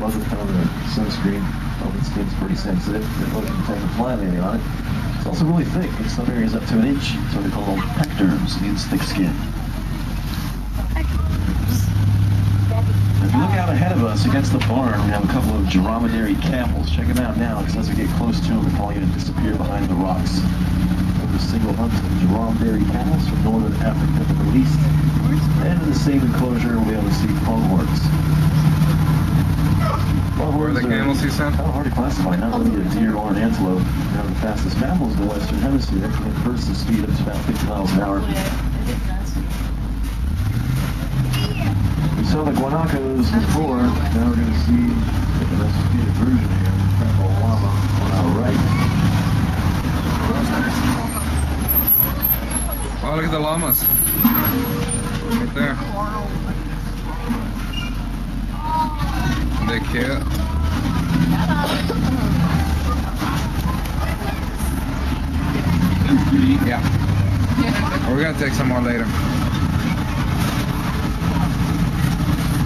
wasn't on the sunscreen. The skin's pretty sensitive. It wasn't protect the fly maybe on it. It's also really thick. In some areas up to an inch. It's what they call pectorums. Means thick skin. If you look out ahead of us against the barn, we have a couple of dromedary camels. Check them out now, because as we get close to them, they're probably going to disappear behind the rocks. Those are single hunts of dromedary camels from northern Africa to the Middle East. And in the same enclosure, we'll be able to see pronghorns. Where are the camels, you said? Kind of hard to classify. Not only a deer or an antelope. They're the fastest mammals in the Western Hemisphere. They can hit bursts of speed up to about 50 miles an hour. We saw the guanacos before. Now we're going to see the domesticated version here. The llama on our right. Oh, look at the llamas. Right there. They're cute. Yeah. We're going to take some more later.